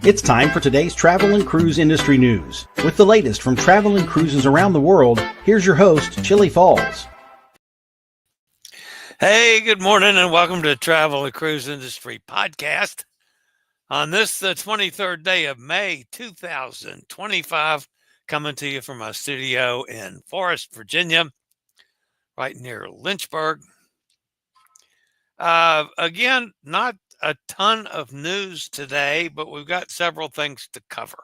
It's time for today's travel and cruise industry news. With the latest from travel and cruises around the world, here's your host, Chillie Falls. Hey, good morning and welcome to Travel and Cruise Industry Podcast. On this, the 23rd day of May, 2025, coming to you from my studio in Forest, Virginia, right near Lynchburg. Again, not a ton of news today, but we've got several things to cover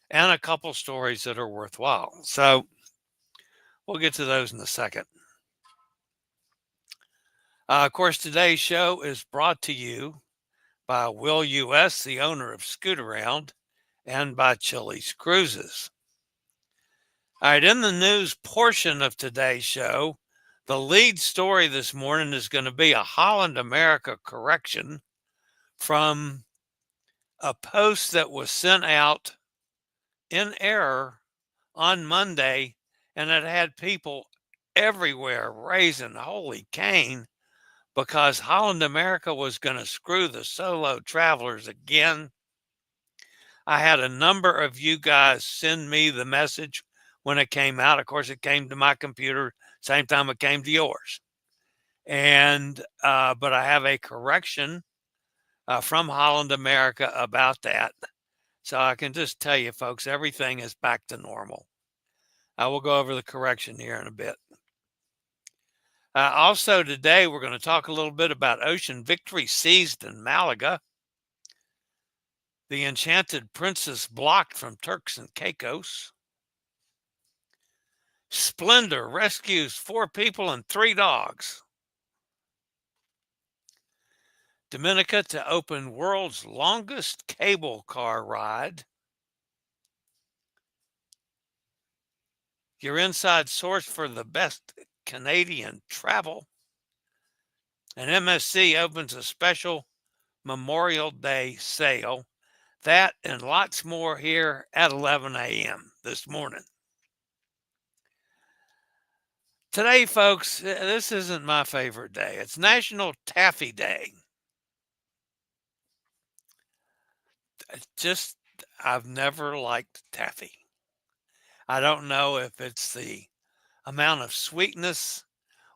and a couple stories that are worthwhile. So we'll get to those in a second. Of course, today's show is brought to you by Will U.S., the owner of Scootaround, and by Chillie's Cruises. All right, in the news portion of today's show, the lead story this morning is going to be a Holland America Correction from a post that was sent out in error on Monday, and it had people everywhere raising holy cane because Holland America was going to screw the solo travelers again. I had a number of you guys send me the message when it came out. Of course, it came to my computer same time it came to yours. And but I have a correction from Holland America about that. So I can just tell you, folks, everything is back to normal. I will go over the correction here in a bit. Also today, we're going to talk a little bit about Ocean Victory seized in Malaga. The Enchanted Princess blocked from Turks and Caicos. Splendor rescues 4 people and 3 dogs. Dominica to open world's longest cable car ride. Your inside source for the best Canadian travel. And MSC opens a special Memorial Day sale. That and lots more here at 11 a.m. this morning. Today, folks, this isn't my favorite day. It's National Taffy Day. I've never liked taffy. I don't know if it's the amount of sweetness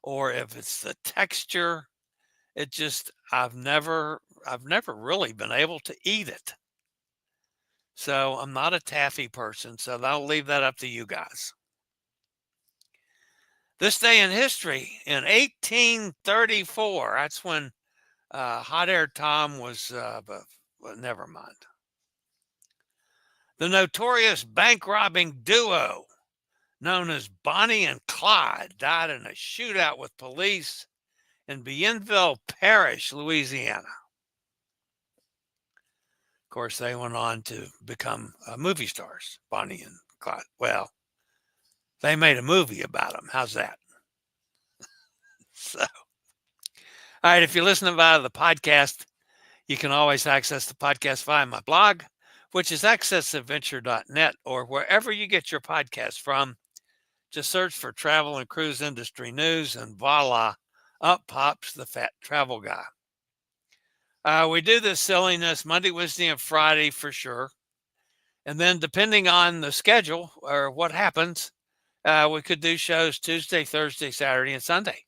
or if it's the texture. I've never really been able to eat it. So I'm not a taffy person, so I'll leave that up to you guys. This day in history, in 1834, that's when Hot Air Tom was, well, never mind. The notorious bank robbing duo known as Bonnie and Clyde died in a shootout with police in Bienville Parish, Louisiana. Of course, they went on to become movie stars, Bonnie and Clyde. Well, they made a movie about them. How's that? So, all right, if you're listening via the podcast, you can always access the podcast via my blog, which is accessadventure.net, or wherever you get your podcast from. Just search for Travel and Cruise Industry News, and voila, up pops the fat travel guy. We do this silliness Monday, Wednesday, and Friday for sure. And then depending on the schedule or what happens, we could do shows Tuesday, Thursday, Saturday, and Sunday.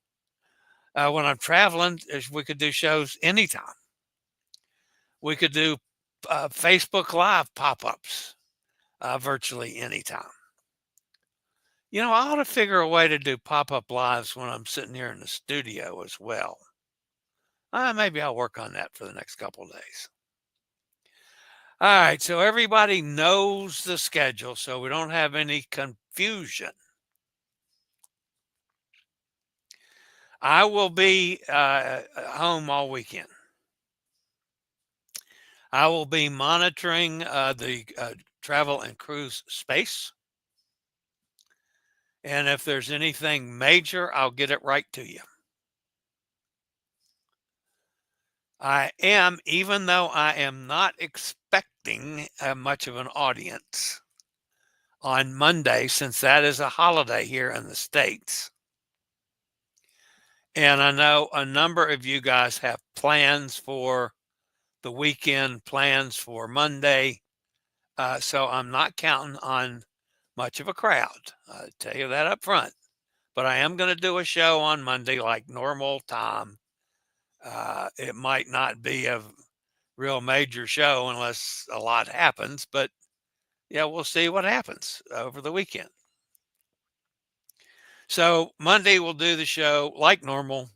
When I'm traveling, we could do shows anytime. We could do Facebook Live pop-ups virtually anytime. You know, I ought to figure a way to do pop-up lives when I'm sitting here in the studio as well. Maybe I'll work on that for the next couple of days. All right, so everybody knows the schedule, so we don't have any confusion. I will be home all weekend. I will be monitoring the travel and cruise space. And if there's anything major, I'll get it right to you. Even though I am not expecting much of an audience on Monday, since that is a holiday here in the States. And I know a number of you guys have plans for the weekend plans for Monday. So I'm not counting on much of a crowd. I'll tell you that up front. But I am going to do a show on Monday like normal time. It might not be a real major show unless a lot happens, but yeah, we'll see what happens over the weekend. So Monday we'll do the show like normal.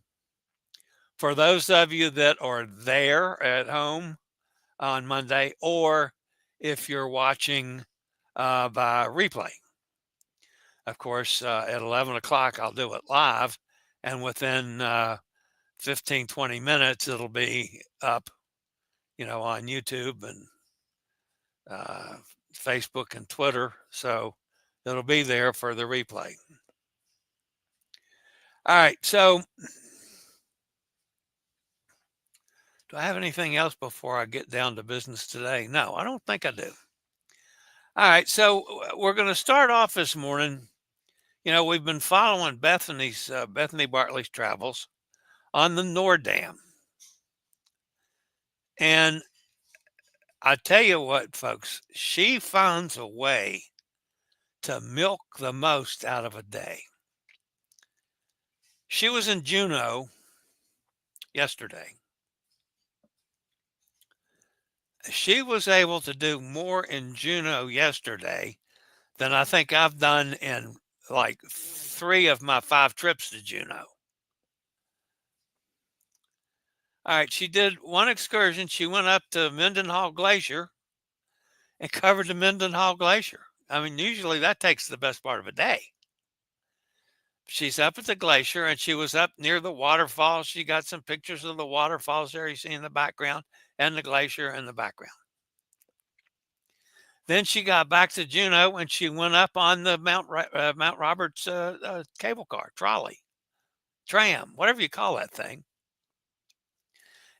For those of you that are there at home on Monday, or if you're watching by replay. Of course, at 11 o'clock, I'll do it live, and within 15, 20 minutes, it'll be up, on YouTube and Facebook and Twitter. So it'll be there for the replay. All right. So do I have anything else before I get down to business today? No, I don't think I do. All right. So we're going to start off this morning. We've been following Bethany Bartley's travels on the Nordam. And I tell you what, folks, she finds a way to milk the most out of a day. She was in Juneau yesterday. She was able to do more in Juneau yesterday than I think I've done in like 3 of my 5 trips to Juneau. All right, she did one excursion. She went up to Mendenhall Glacier and covered the Mendenhall Glacier. I mean, usually that takes the best part of a day. She's up at the glacier and she was up near the waterfalls. She got some pictures of the waterfalls there you see in the background and the glacier in the background. Then she got back to Juneau and she went up on the Mount Roberts cable car, trolley, tram, whatever you call that thing.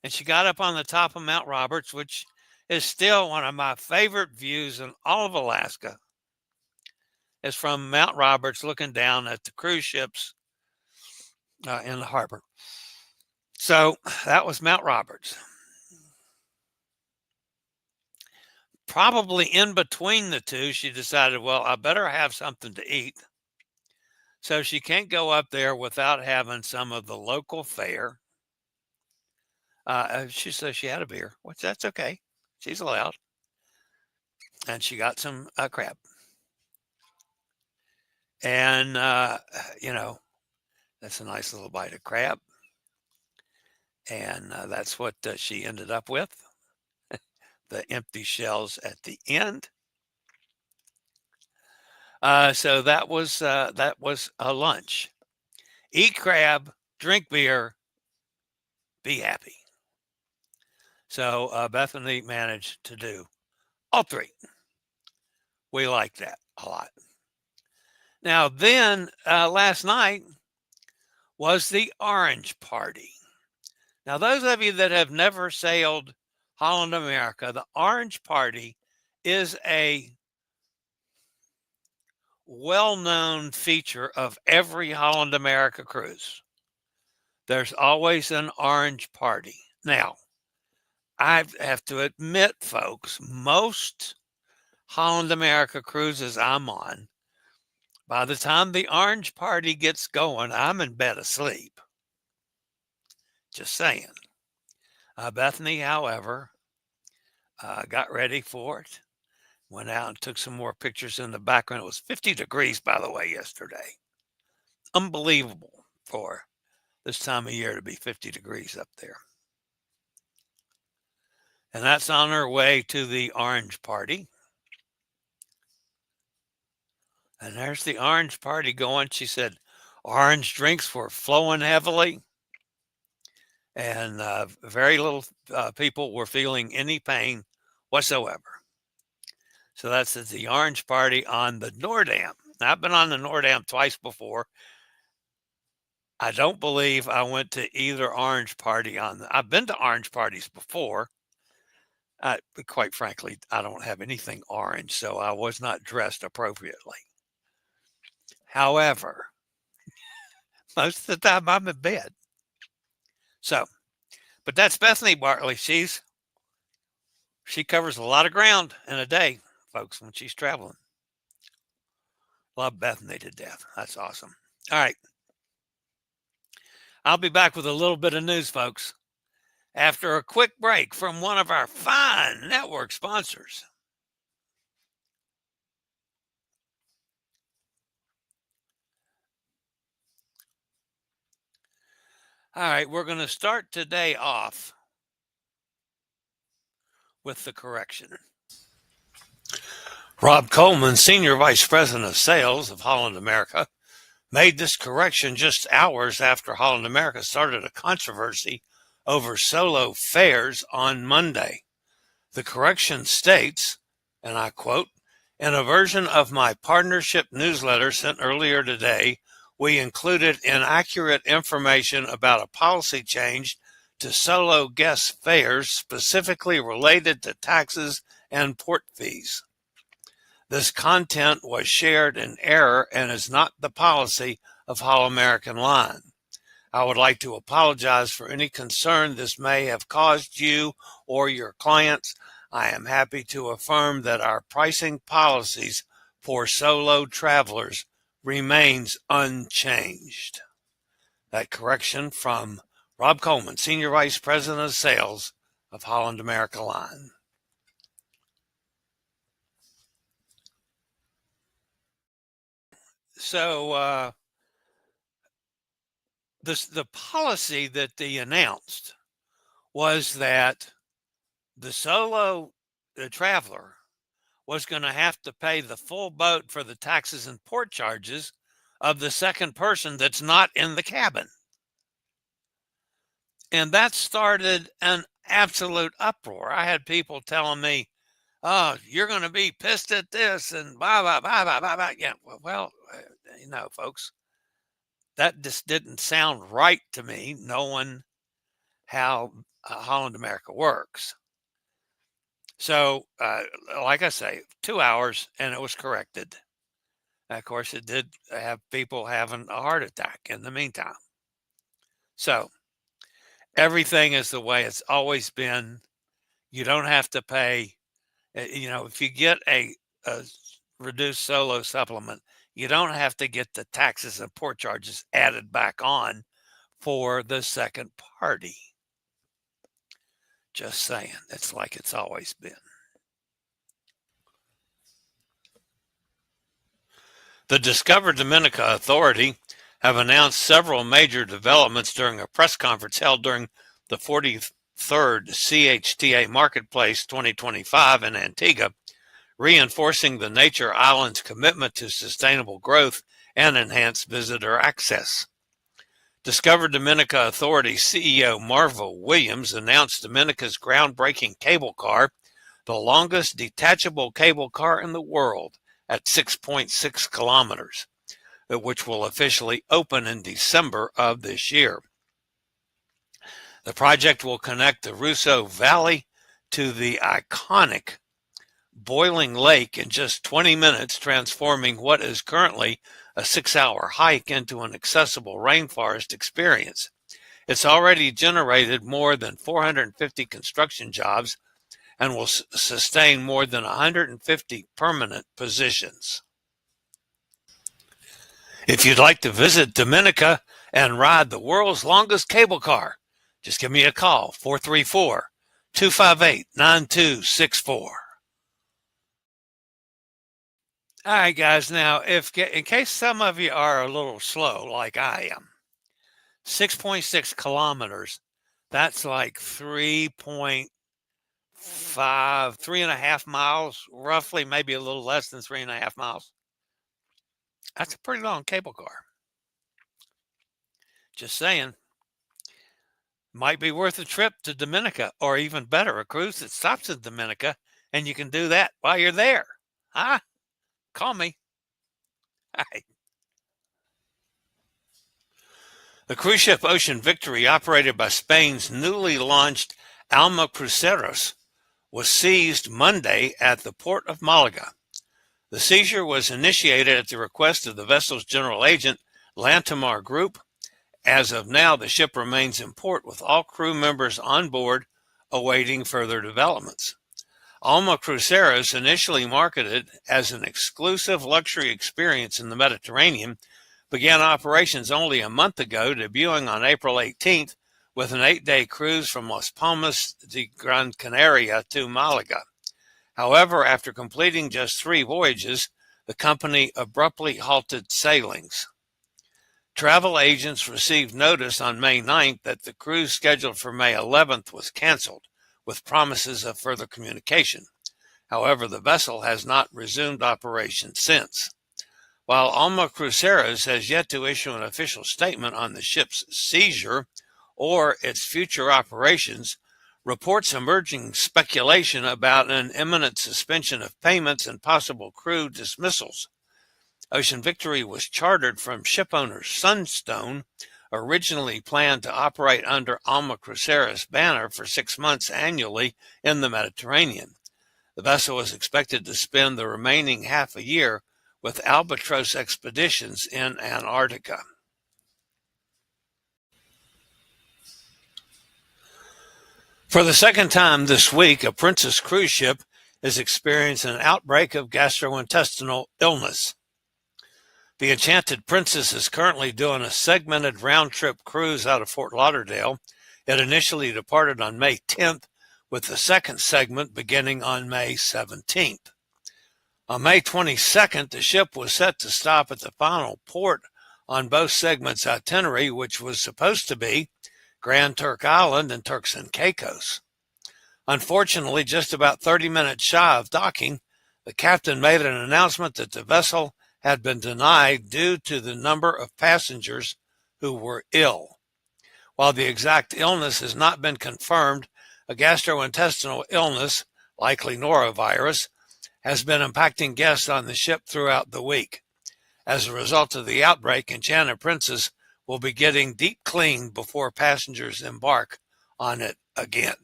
And she got up on the top of Mount Roberts, which is still one of my favorite views in all of Alaska. It's from Mount Roberts looking down at the cruise ships in the harbor. So that was Mount Roberts. Probably in between the two, she decided, well, I better have something to eat. So she can't go up there without having some of the local fare. She says she had a beer, which that's okay. She's allowed. And she got some crab. And, that's a nice little bite of crab. And that's what she ended up with. The empty shells at the end. So that was a lunch. Eat crab, drink beer, be happy. So Bethany managed to do all 3. We like that a lot. Now then, last night was the Orange Party. Now, those of you that have never sailed Holland America, the Orange Party is a well-known feature of every Holland America cruise. There's always an Orange Party. Now, I have to admit, folks, most Holland America cruises I'm on, by the time the Orange Party gets going, I'm in bed asleep. Just saying. Bethany, however, got ready for it. Went out and took some more pictures in the background. It was 50 degrees, by the way, yesterday. Unbelievable for this time of year to be 50 degrees up there. And that's on her way to the Orange Party. And there's the Orange Party going. She said orange drinks were flowing heavily. And very little people were feeling any pain whatsoever. So that's at the Orange Party on the Nordam. Now, I've been on the Nordam twice before. I don't believe I went to either Orange Party I've been to Orange Parties before. But quite frankly, I don't have anything orange, so I was not dressed appropriately. However, most of the time I'm in bed. So, but that's Bethany Bartley. She's She covers a lot of ground in a day, folks, when she's traveling. Love Bethany to death. That's awesome. All right. I'll be back with a little bit of news, folks, after a quick break from one of our fine network sponsors. All right, we're going to start today off with the correction. Rob Coleman, Senior Vice President of Sales of Holland America, made this correction just hours after Holland America started a controversy over solo fares on Monday. The correction states, and I quote, "In a version of my partnership newsletter sent earlier today, we included inaccurate information about a policy change to solo guest fares specifically related to taxes and port fees. This content was shared in error and is not the policy of Holland American Line. I would like to apologize for any concern this may have caused you or your clients. I am happy to affirm that our pricing policies for solo travelers remains unchanged." That correction from Rob Coleman, Senior Vice President of Sales of Holland America Line. So the policy that they announced was that the traveler was going to have to pay the full boat for the taxes and port charges of the second person that's not in the cabin. And that started an absolute uproar. I had people telling me, "Oh, you're going to be pissed at this," and blah, blah, blah, blah, blah, blah. Yeah, well, folks, that just didn't sound right to me, knowing how Holland America works. So, like I say, 2 hours and it was corrected. Of course, it did have people having a heart attack in the meantime. So, everything is the way it's always been. You don't have to pay. If you get a reduced solo supplement, you don't have to get the taxes and port charges added back on for the second party. Just saying, it's like it's always been. The Discover Dominica Authority have announced several major developments during a press conference held during the 43rd CHTA Marketplace 2025 in Antigua, reinforcing the Nature Island's commitment to sustainable growth and enhanced visitor access. Discover Dominica Authority CEO Marva Williams announced Dominica's groundbreaking cable car, the longest detachable cable car in the world at 6.6 kilometers, which will officially open in December of this year. The project will connect the Russo Valley to the iconic Boiling Lake in just 20 minutes, transforming what is currently a 6-hour hike into an accessible rainforest experience. It's already generated more than 450 construction jobs and will sustain more than 150 permanent positions. If you'd like to visit Dominica and ride the world's longest cable car, just give me a call, 434-258-9264. All right, guys. Now, in case some of you are a little slow, like I am, 6.6 kilometers, that's like 3.5 miles, roughly, maybe a little less than 3.5 miles. That's a pretty long cable car. Just saying. Might be worth a trip to Dominica, or even better, a cruise that stops in Dominica, and you can do that while you're there. Huh? Call me. All right. The cruise ship Ocean Victory, operated by Spain's newly launched Alma Cruceros, was seized Monday at the port of Malaga. The seizure was initiated at the request of the vessel's general agent, Lantamar Group. As of now, the ship remains in port with all crew members on board, awaiting further developments. Alma Cruceros, initially marketed as an exclusive luxury experience in the Mediterranean, began operations only a month ago, debuting on April 18th with an 8-day cruise from Las Palmas de Gran Canaria to Malaga. However, after completing just 3 voyages, the company abruptly halted sailings. Travel agents received notice on May 9th that the cruise scheduled for May 11th was canceled, with promises of further communication. However, the vessel has not resumed operation since. While Alma Cruceros has yet to issue an official statement on the ship's seizure or its future operations, reports emerging speculation about an imminent suspension of payments and possible crew dismissals. Ocean Victory was chartered from shipowner Sunstone, originally planned to operate under Alma Cruceros banner for 6 months annually in the Mediterranean. The vessel was expected to spend the remaining half a year with Albatross expeditions in Antarctica. For the second time this week, a Princess cruise ship is experiencing an outbreak of gastrointestinal illness. The Enchanted Princess is currently doing a segmented round-trip cruise out of Fort Lauderdale. It initially departed on May 10th, with the second segment beginning on May 17th. On May 22nd, the ship was set to stop at the final port on both segments' itinerary, which was supposed to be Grand Turk Island and Turks and Caicos. Unfortunately, just about 30 minutes shy of docking, the captain made an announcement that the vessel had been denied due to the number of passengers who were ill. While the exact illness has not been confirmed, a gastrointestinal illness, likely norovirus, has been impacting guests on the ship throughout the week. As a result of the outbreak, Enchanted Princess will be getting deep cleaned before passengers embark on it again.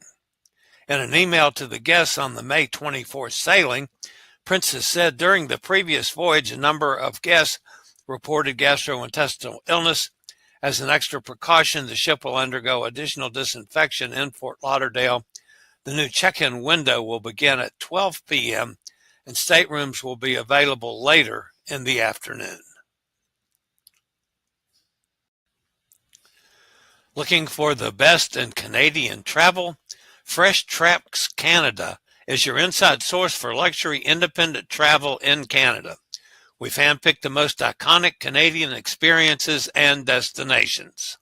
In an email to the guests on the May 24th sailing, Princess said during the previous voyage a number of guests reported gastrointestinal illness. As an extra precaution, the ship will undergo additional disinfection in Fort Lauderdale. The new check-in window will begin at 12 p.m. and staterooms will be available later in the afternoon. Looking for the best in Canadian travel? Fresh Traps Canada is your inside source for luxury independent travel in Canada. We've handpicked the most iconic Canadian experiences and destinations.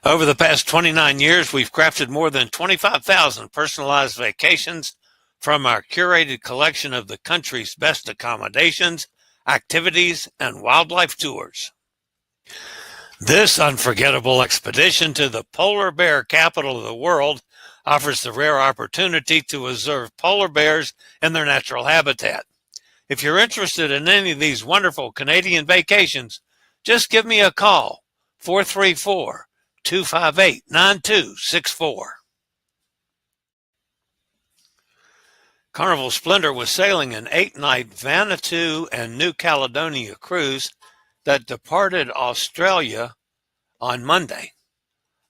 Over the past 29 years, we've crafted more than 25,000 personalized vacations from our curated collection of the country's best accommodations, activities, and wildlife tours. This unforgettable expedition to the polar bear capital of the world offers the rare opportunity to observe polar bears in their natural habitat. If you're interested in any of these wonderful Canadian vacations, just give me a call, 434-258-9264. Carnival Splendor was sailing an 8-night Vanuatu and New Caledonia cruise that departed Australia on Monday.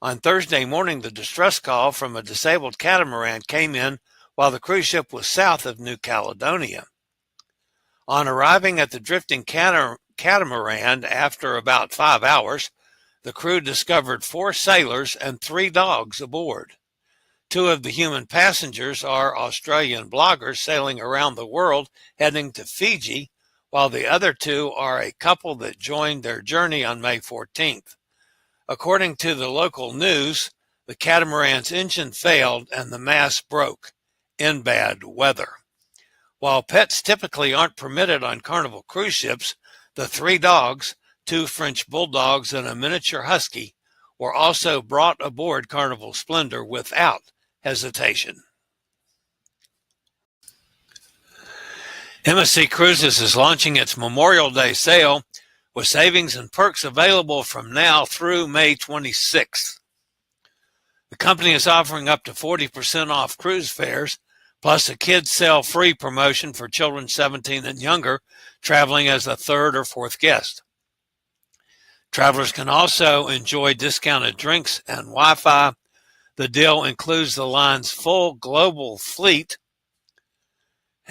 On Thursday morning, the distress call from a disabled catamaran came in while the cruise ship was south of New Caledonia. On arriving at the drifting catamaran after about 5 hours, the crew discovered 4 sailors and 3 dogs aboard. 2 of the human passengers are Australian bloggers sailing around the world heading to Fiji, while the other 2 are a couple that joined their journey on May 14th. According to the local news, the catamaran's engine failed and the mast broke in bad weather. While pets typically aren't permitted on Carnival cruise ships, the 3 dogs, 2 French bulldogs and a miniature husky, were also brought aboard Carnival Splendor without hesitation. MSC Cruises is launching its Memorial Day sale with savings and perks available from now through May 26th. The company is offering up to 40% off cruise fares, plus a kids sale free promotion for children 17 and younger traveling as a 3rd or 4th guest. Travelers can also enjoy discounted drinks and Wi-Fi. The deal includes the line's full global fleet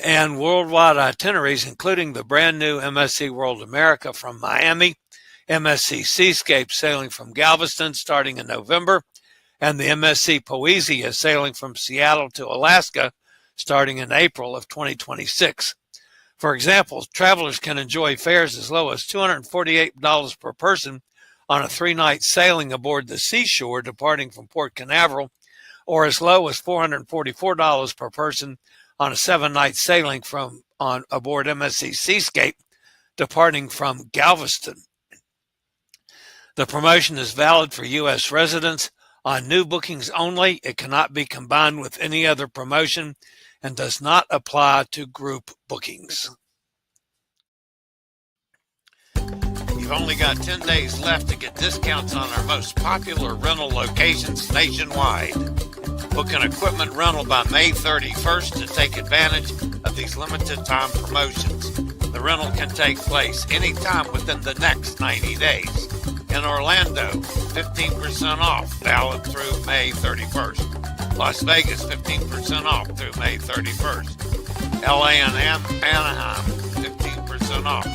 and worldwide itineraries, including the brand new MSC World America from Miami, MSC Seascape sailing from Galveston starting in November, and the MSC Poesia sailing from Seattle to Alaska starting in April of 2026. For example, travelers can enjoy fares as low as $248 per person on a 3-night sailing aboard the Seashore departing from Port Canaveral, or as low as $444 per person on a 7-night sailing on aboard MSC Seascape departing from Galveston. The promotion is valid for U.S. residents on new bookings only. It cannot be combined with any other promotion and does not apply to group bookings. You've only got 10 days left to get discounts on our most popular rental locations nationwide. Book an equipment rental by May 31st to take advantage of these limited time promotions. The rental can take place anytime within the next 90 days. In Orlando, 15% off, valid through May 31st. Las Vegas, 15% off through May 31st. LA and Anaheim, 15% off,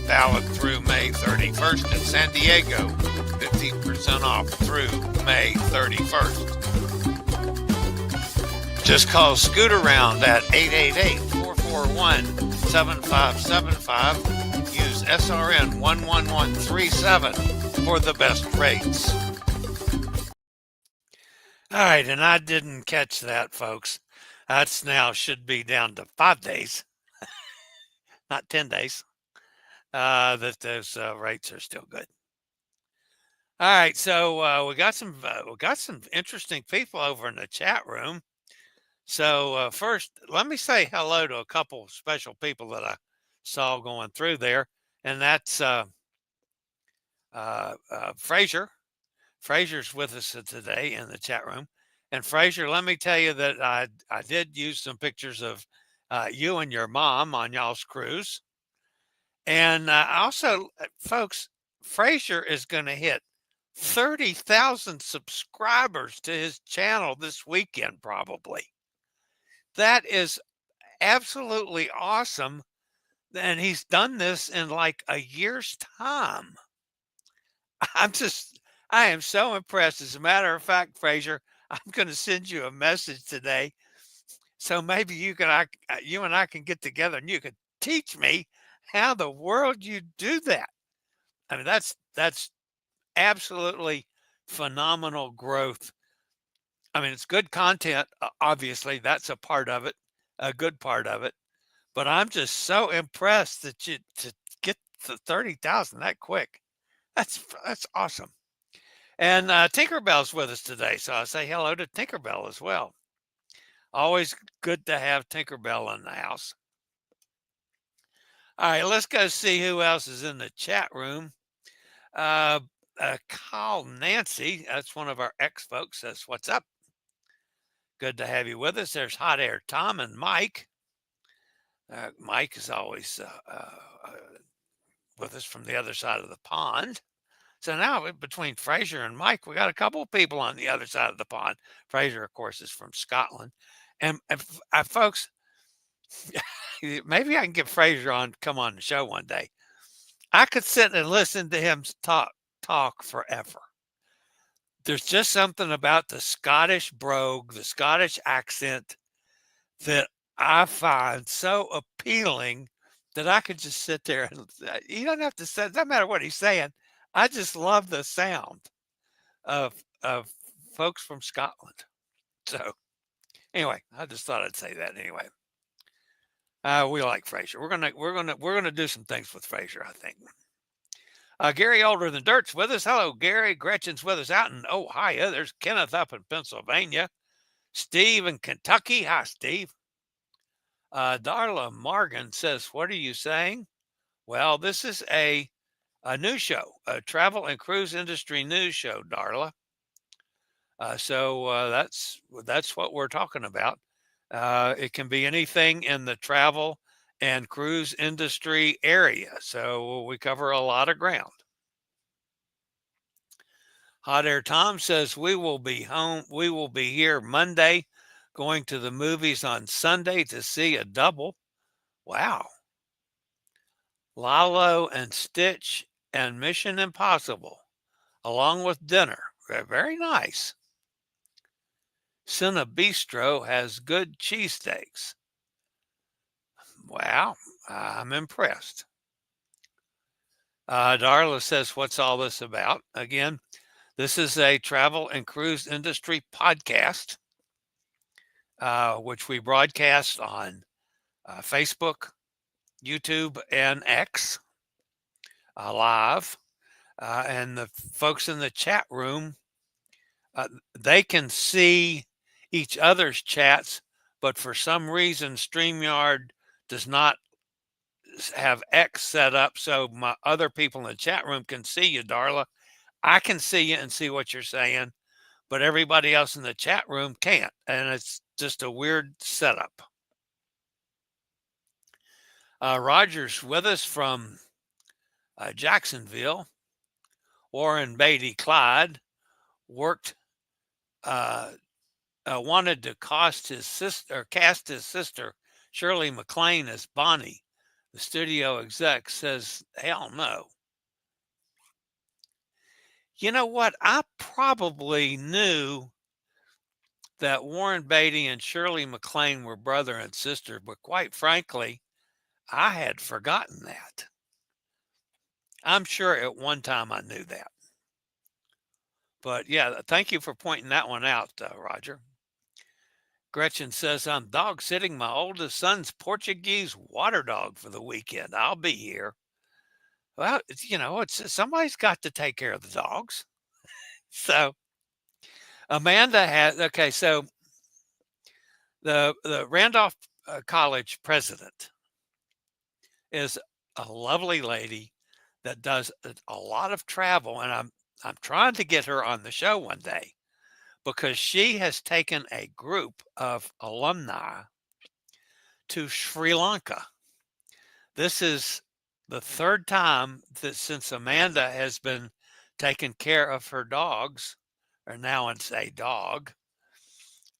valid through May 31st. And San Diego, 15% off through May 31st. Just call Scoot Around at 888-441-7575. Use SRN 11137 for the best rates. All right, and I didn't catch that, folks. That's now should be down to 5 days, not 10 days, that those rates are still good. All right, so we got some interesting people over in the chat room. So first, let me say hello to a couple special people that I saw going through there, and that's Frazier. Frazier's with us today in the chat room. And Frazier, let me tell you that I did use some pictures of you and your mom on y'all's cruise. And also, folks, Frazier is going to hit 30,000 subscribers to his channel this weekend, probably. That is absolutely awesome. And he's done this in like a year's time. I am so impressed. As a matter of fact, Frazier, I'm going to send you a message today. So maybe you and I can get together and you can teach me how the world you do that. I mean, that's absolutely phenomenal growth. I mean, it's good content. Obviously, that's a part of it, a good part of it. But I'm just so impressed that you to get to 30,000 that quick. That's awesome. And Tinkerbell's with us today, so I say hello to Tinkerbell as well. Always good to have Tinkerbell in the house. All right, let's go see who else is in the chat room. Kyle Nancy, that's one of our ex-folks, says, what's up? Good to have you with us. There's Hot Air Tom and Mike. Mike is always with us from the other side of the pond. So now between Frazier and Mike, we got a couple of people on the other side of the pond. Frazier, of course, is from Scotland. And folks, maybe I can get Frazier on, come on the show one day. I could sit and listen to him talk forever. There's just something about the Scottish brogue, the Scottish accent that I find so appealing that I could just sit there and you don't have to say, it doesn't matter what he's saying. I just love the sound of folks from Scotland. So anyway, I just thought I'd say that anyway. We like Frazier. We're gonna do some things with Frazier, I think. Gary Older Than Dirt's with us. Hello, Gary. Gretchen's with us out in Ohio. There's Kenneth up in Pennsylvania. Steve in Kentucky. Hi, Steve. Darla Morgan says, what are you saying? Well, this is a news show, a travel and cruise industry news show, Darla. So that's what we're talking about. It can be anything in the travel and cruise industry area. So we cover a lot of ground. Hot Air Tom says we will be home. We will be here Monday, going to the movies on Sunday to see a double. Wow. Lilo and Stitch and Mission Impossible, along with dinner. Very nice. Cinna Bistro has good cheesesteaks. Wow, I'm impressed. Darla says, what's all this about? Again, this is a travel and cruise industry podcast, which we broadcast on Facebook, YouTube, and X live. And the folks in the chat room, they can see each other's chats, but for some reason, StreamYard does not have X set up so my other people in the chat room can see you, Darla. I can see you and see what you're saying, but everybody else in the chat room can't. And it's just a weird setup. Roger's with us from Jacksonville. Warren Beatty Clyde wanted to cast his sister Shirley MacLaine as Bonnie. The studio exec says, hell no. You know what? I probably knew that Warren Beatty and Shirley MacLaine were brother and sister, but quite frankly, I had forgotten that. I'm sure at one time I knew that. But yeah, thank you for pointing that one out, Roger. Gretchen says, I'm dog sitting my oldest son's Portuguese water dog for the weekend. I'll be here. Well, it's somebody's got to take care of the dogs. So Amanda has, okay, so the Randolph College president is a lovely lady that does a lot of travel, and I'm trying to get her on the show one day because she has taken a group of alumni to Sri Lanka. This is the third time that since Amanda has been taking care of her dogs, or now it's a dog,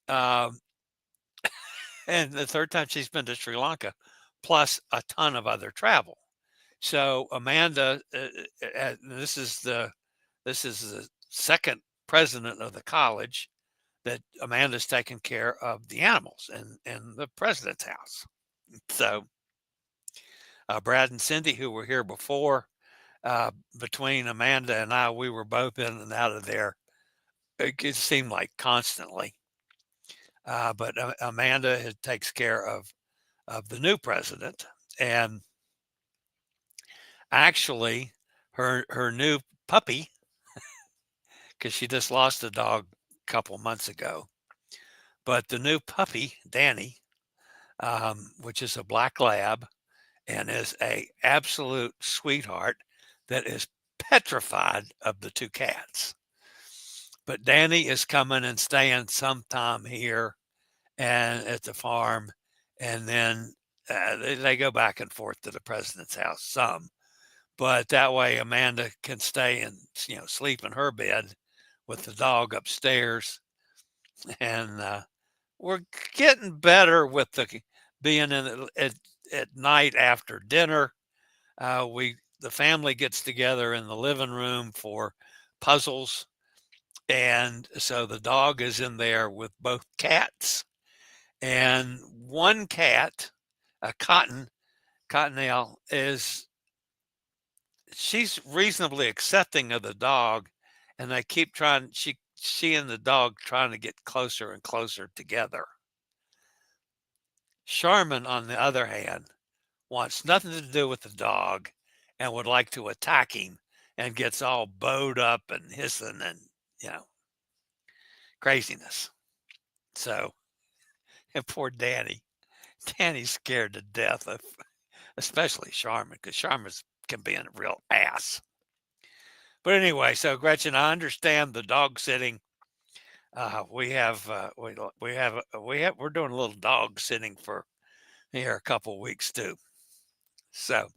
and the third time she's been to Sri Lanka, plus a ton of other travel. So Amanda, this is the second president of the college that Amanda's taken care of the animals in the president's house. So Brad and Cindy, who were here before, between Amanda and I, we were both in and out of there. It seemed like constantly. But Amanda takes care of the new president, and actually her new puppy, because she just lost a dog a couple months ago, but the new puppy, Danny, which is a black lab and is a absolute sweetheart that is petrified of the two cats. But Danny is coming and staying sometime here and at the farm, and then they go back and forth to the president's house some. But that way Amanda can stay and sleep in her bed with the dog upstairs. And we're getting better with the being in at night after dinner. The family gets together in the living room for puzzles, and so the dog is in there with both cats. And one cat, a Cottonelle, she's reasonably accepting of the dog, and they keep trying. She and the dog trying to get closer and closer together. Charmin, on the other hand, wants nothing to do with the dog and would like to attack him and gets all bowed up and hissing and craziness. So, and poor Danny's scared to death of, especially Charmin, because Charmin can be a real ass. But anyway, so Gretchen, I understand the dog sitting. We're doing a little dog sitting for here a couple weeks too. So,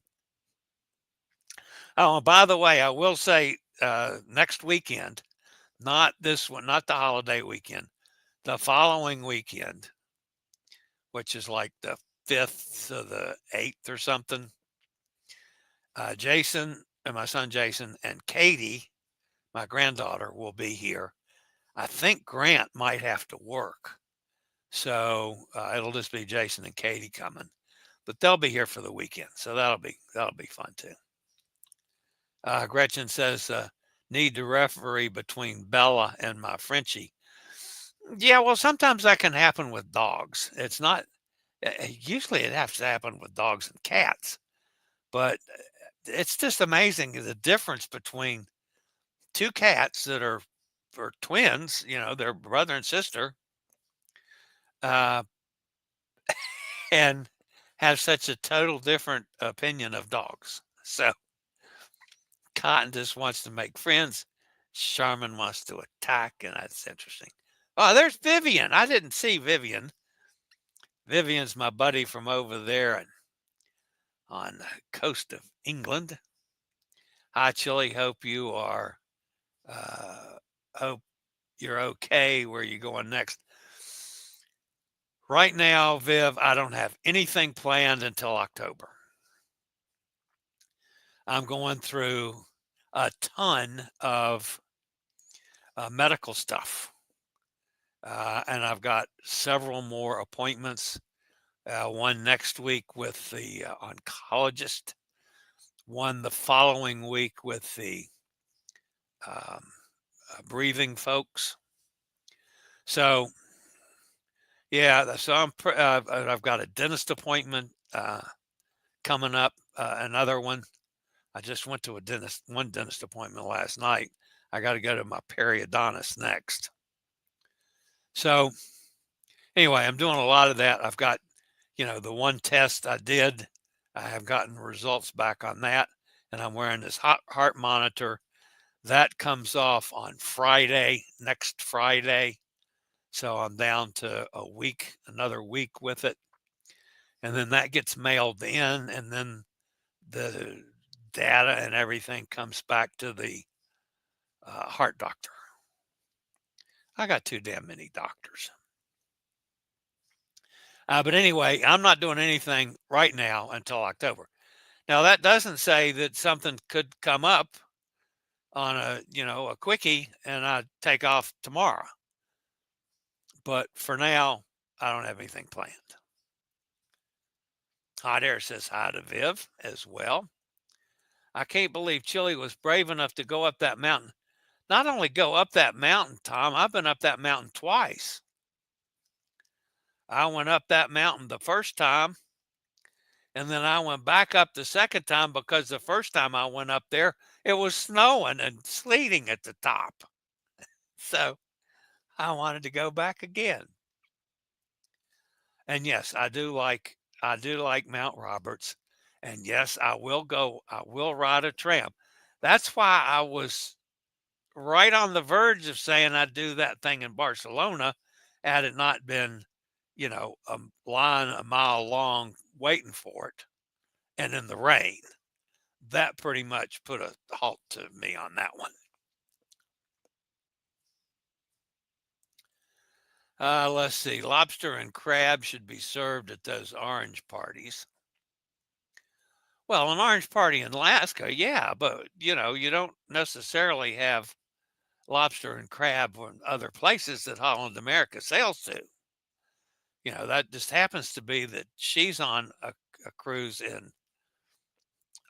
oh, by the way, I will say next weekend Not this one, not the holiday weekend. The following weekend, which is like the 5th to the 8th or something. Jason and my son Jason and Katie, my granddaughter, will be here. I think Grant might have to work. So it'll just be Jason and Katie coming. But they'll be here for the weekend. So that'll be fun too. Gretchen says, need to referee between Bella and my Frenchie. Yeah, well, sometimes that can happen with dogs. It's not, usually it has to happen with dogs and cats. But it's just amazing the difference between two cats that are twins, they're brother and sister, uh, and have such a total different opinion of dogs. So Cotton just wants to make friends. Charmin wants to attack, and that's interesting. Oh, there's Vivian. I didn't see Vivian. Vivian's my buddy from over there on the coast of England. Hi, Chillie. Hope you are. Hope you're okay. Where are you going next? Right now, Viv, I don't have anything planned until October. I'm going through a ton of medical stuff. And I've got several more appointments. One next week with the oncologist, one the following week with the breathing folks. So, yeah, so I've got a dentist appointment coming up, another one. I just went to one dentist appointment last night. I got to go to my periodontist next. So anyway, I'm doing a lot of that. I've got, the one test I did, I have gotten results back on that, and I'm wearing this heart monitor. That comes off on Friday, next Friday. So I'm down to another week with it. And then that gets mailed in, and then the data and everything comes back to the heart doctor. I got too damn many doctors. But anyway, I'm not doing anything right now until October. Now, that doesn't say that something could come up on a quickie and I take off tomorrow. But for now, I don't have anything planned. Hot Air says hi to Viv as well. I can't believe Chillie was brave enough to go up that mountain. Not only go up that mountain, Tom, I've been up that mountain twice. I went up that mountain the first time, and then I went back up the second time because the first time I went up there, it was snowing and sleeting at the top. So I wanted to go back again. And yes, I do like Mount Roberts. And yes, I will ride a tram. That's why I was right on the verge of saying I'd do that thing in Barcelona had it not been, a line a mile long waiting for it and in the rain. That pretty much put a halt to me on that one. Let's see. Lobster and crab should be served at those orange parties. Well, an orange party in Alaska, yeah, but you don't necessarily have lobster and crab from other places that Holland America sails to. That just happens to be that she's on a cruise in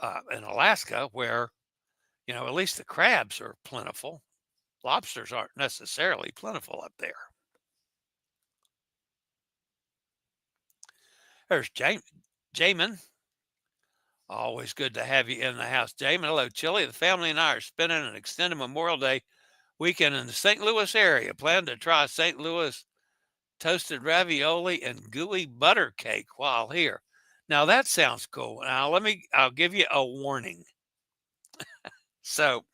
Alaska where, at least the crabs are plentiful. Lobsters aren't necessarily plentiful up there. There's Jamin. Always good to have you in the house, Jamin. Hello, Chillie. The family and I are spending an extended Memorial Day weekend in the St. Louis area. Plan to try St. Louis toasted ravioli and gooey butter cake while here. Now that sounds cool. Now I'll give you a warning. So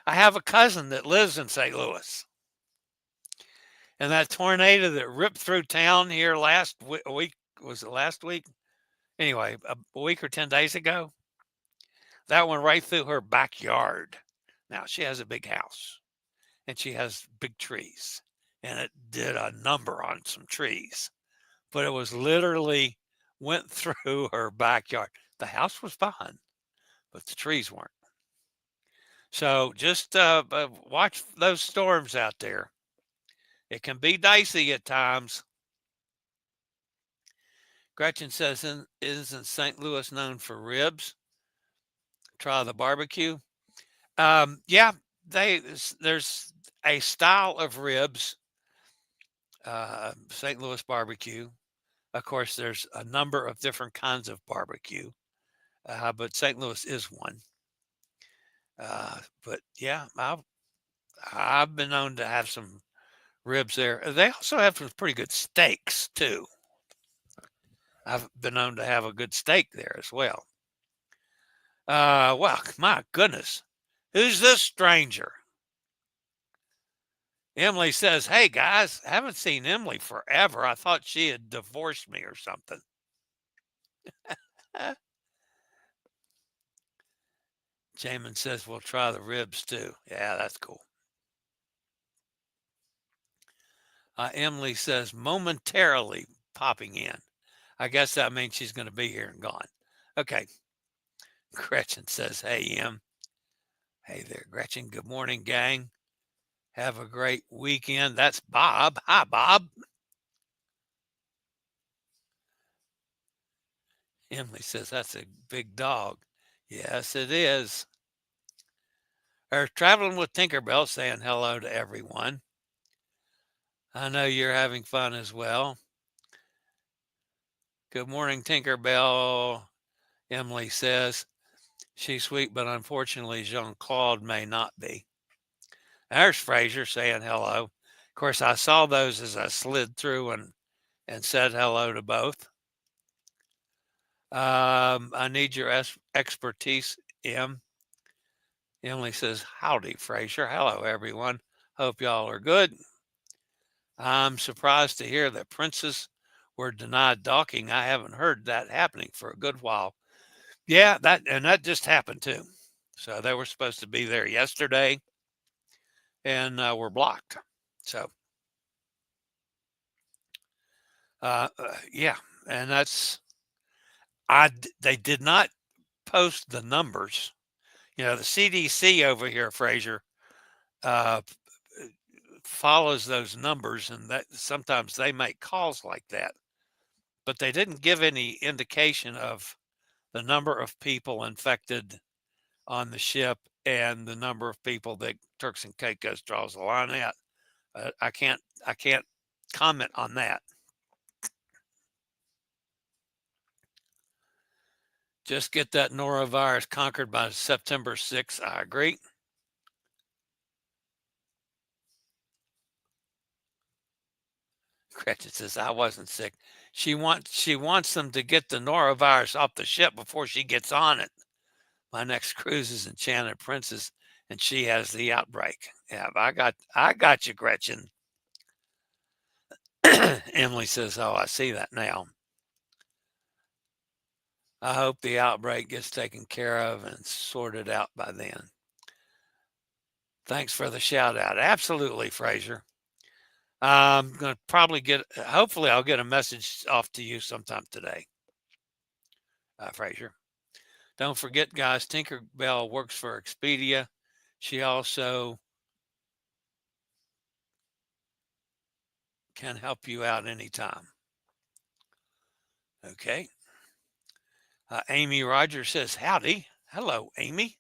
I have a cousin that lives in St. Louis. And that tornado that ripped through town here last week, was it last week? Anyway, a week or 10 days ago, that went right through her backyard. Now she has a big house. and she has big trees, and it did a number on some trees, but it was literally went through her backyard. The house was fine, but the trees weren't. So just watch those storms out there. It can be dicey at times. Gretchen says, isn't St. Louis known for ribs? Try the barbecue. Yeah, there's a style of ribs, St. Louis barbecue. Of course, there's a number of different kinds of barbecue, but St. Louis is one. But yeah, I've been known to have some ribs there. They also have some pretty good steaks too. I've been known to have a good steak there as well. Well, my goodness, who's this stranger? Emily says, "Hey guys, haven't seen Emily forever. I thought she had divorced me or something." Jamin says, "We'll try the ribs too." Yeah, that's cool. Emily says, "Momentarily popping in." I guess that means she's going to be here and gone. Okay. Gretchen says, "Hey, Em." Hey there, Gretchen. Good morning, gang. Have a great weekend. That's Bob. Hi, Bob. Emily says, "That's a big dog." Yes, it is. Or traveling with Tinkerbell saying hello to everyone. I know you're having fun as well. Good morning, Tinkerbell. Emily says, "She's sweet, but unfortunately, Jean Claude may not be." There's Fraser saying hello. Of course, I saw those as I slid through and said hello to both. I need your expertise, Em. Emily says, "Howdy, Fraser. Hello, everyone. Hope y'all are good. I'm surprised to hear that princes were denied docking. I haven't heard that happening for a good while." Yeah, that just happened too. So they were supposed to be there yesterday and were blocked. So, yeah, and they did not post the numbers. The CDC over here, Fraser, uh, follows those numbers, and that sometimes they make calls like that, but they didn't give any indication of the number of people infected on the ship and the number of people that Turks and Caicos draws the line at. I can't comment on that. Just get that norovirus conquered by September 6th. I agree. Gretchen says, "I wasn't sick." She wants them to get the norovirus off the ship before she gets on it. My next cruise is Enchanted Princess, and she has the outbreak. Yeah, I got you, Gretchen. Emily says, "Oh, I see that now. I hope the outbreak gets taken care of and sorted out by then." Thanks for the shout out. Absolutely, Fraser. I'm going to probably hopefully I'll get a message off to you sometime today, Fraser. Don't forget, guys, Tinkerbell works for Expedia. She also can help you out anytime. Okay. Amy Rogers says, "Howdy." Hello, Amy.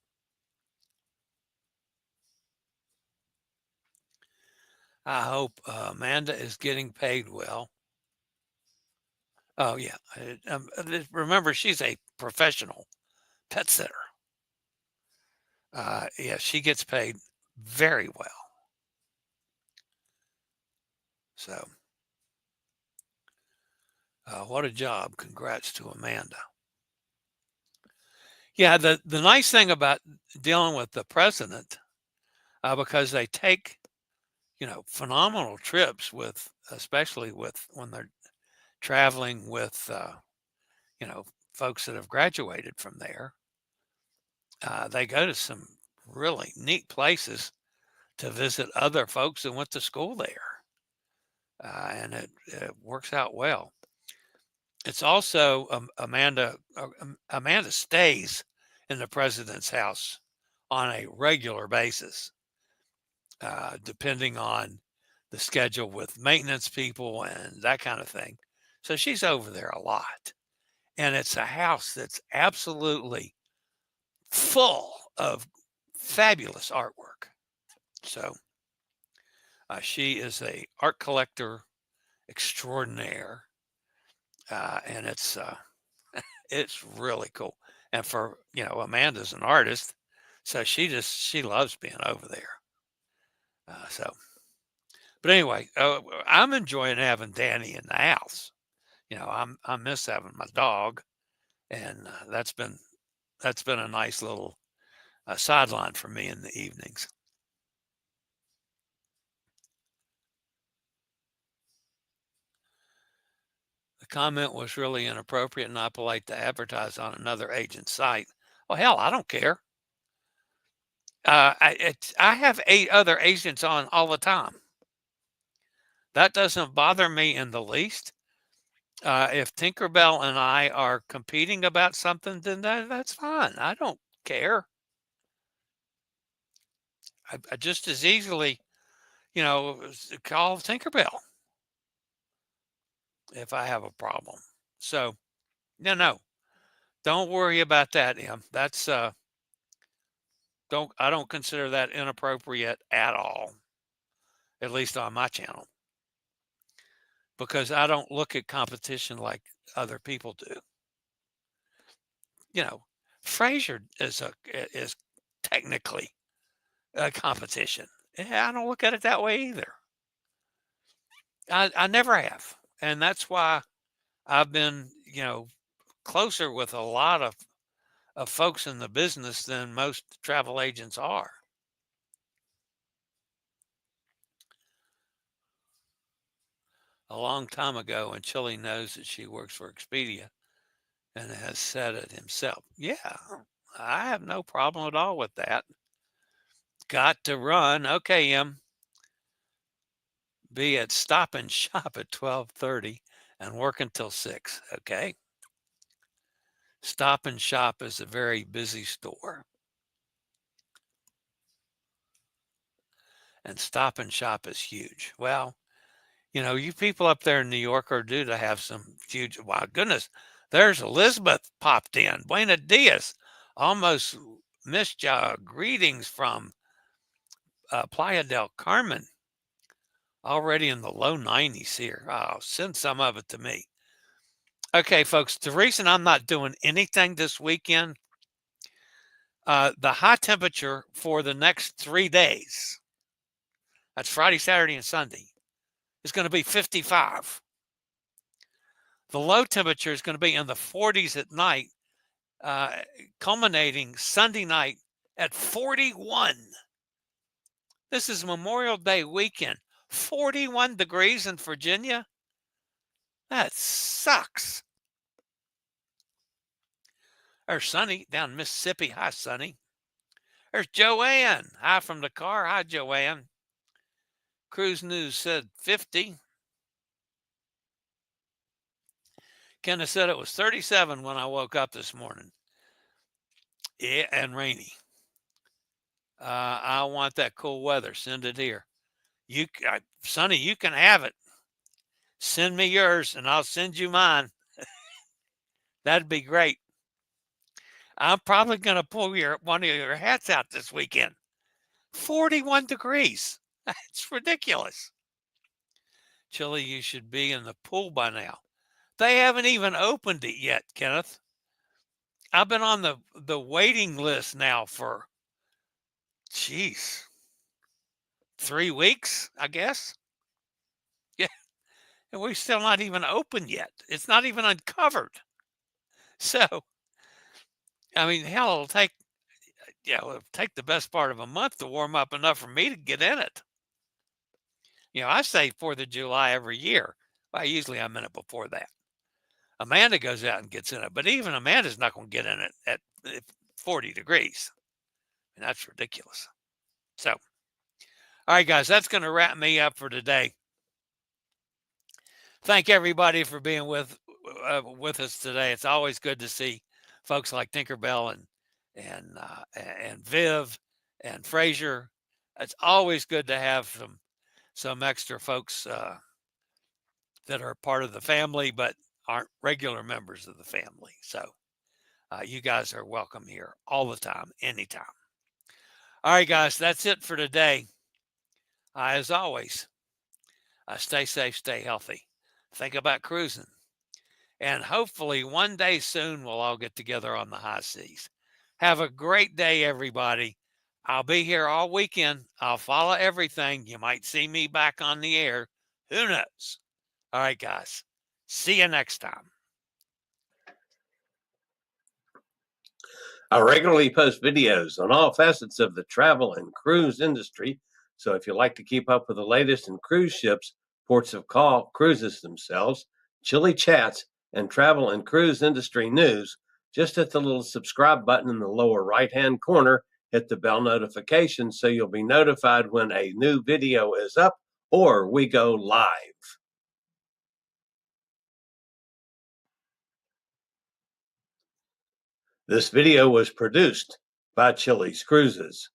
I hope Amanda is getting paid well. Oh, yeah. Remember, she's a professional pet sitter. Yeah, she gets paid very well. So, what a job. Congrats to Amanda. Yeah, the nice thing about dealing with the president, because they take, phenomenal trips especially when they're traveling with, folks that have graduated from there. They go to some really neat places to visit other folks that went to school there. And it works out well. It's also Amanda stays in the president's house on a regular basis, depending on the schedule with maintenance people and that kind of thing. So she's over there a lot. And it's a house that's absolutely full of fabulous artwork. So she is a art collector extraordinaire, and it's really cool. And for Amanda's an artist, so she loves being over there. But anyway, I'm enjoying having Danny in the house. I miss having my dog, and that's been a nice little sideline for me in the evenings. The comment was really inappropriate and not polite to advertise on another agent's site. Well, hell, I don't care. I have 8 other agents on all the time. That doesn't bother me in the least. If Tinkerbell and I are competing about something, then that's fine. I don't care. I just as easily, call Tinkerbell if I have a problem. So, no, don't worry about that, Em. That's I don't consider that inappropriate at all, at least on my channel, because I don't look at competition like other people do. Frasier is technically a competition. I don't look at it that way either. I never have, and that's why I've been closer with a lot of folks in the business than most travel agents are. A long time ago, and Chillie knows that she works for Expedia and has said it himself. Yeah, I have no problem at all with that. Got to run. Okay, be at Stop and Shop at 12:30 and work until 6. Okay. Stop and Shop is a very busy store. And Stop and Shop is huge. Well, you people up there in New York are due to have some huge, wow, goodness, there's Elizabeth popped in. Buenos dias. Almost missed ya. Greetings from Playa del Carmen. Already in the low 90s here. Oh, send some of it to me. Okay, folks, the reason I'm not doing anything this weekend, the high temperature for the next 3 days, that's Friday, Saturday, and Sunday, is going to be 55. The low temperature is going to be in the 40s at night, culminating Sunday night at 41. This is Memorial Day weekend. 41 degrees in Virginia? That sucks. There's Sunny down Mississippi. Hi, Sunny. There's Joanne. Hi from the car. Hi, Joanne. Cruise News said 50. Kenneth said it was 37 when I woke up this morning. Yeah, and rainy. I want that cool weather. Send it here. Sonny, you can have it. Send me yours and I'll send you mine. That'd be great. I'm probably going to pull one of your hats out this weekend. 41 degrees. It's ridiculous. Chillie, you should be in the pool by now. They haven't even opened it yet, Kenneth. I've been on the waiting list now for, 3 weeks, I guess. Yeah. And we're still not even open yet. It's not even uncovered. So, I mean, hell, it'll take the best part of a month to warm up enough for me to get in it. I say 4th of July every year. Well, usually I'm in it before that. Amanda goes out and gets in it, but even Amanda's not going to get in it at 40 degrees. And that's ridiculous. So, All right, guys, that's going to wrap me up for today. Thank everybody for being with us today. It's always good to see folks like Tinkerbell and Viv and Frazier. It's always good to have some extra folks that are part of the family but aren't regular members of the family. So you guys are welcome here all the time, anytime. All right, guys, that's it for today. As always, stay safe, stay healthy. Think about cruising. And hopefully one day soon we'll all get together on the high seas. Have a great day, everybody. I'll be here all weekend. I'll follow everything. You might see me back on the air. Who knows? All right, guys. See you next time. I regularly post videos on all facets of the travel and cruise industry. So if you like to keep up with the latest in cruise ships, ports of call, cruises themselves, Chillie chats, and travel and cruise industry news, just hit the little subscribe button in the lower right-hand corner, hit the bell notification so you'll be notified when a new video is up or we go live. This video was produced by Chillie's Cruises.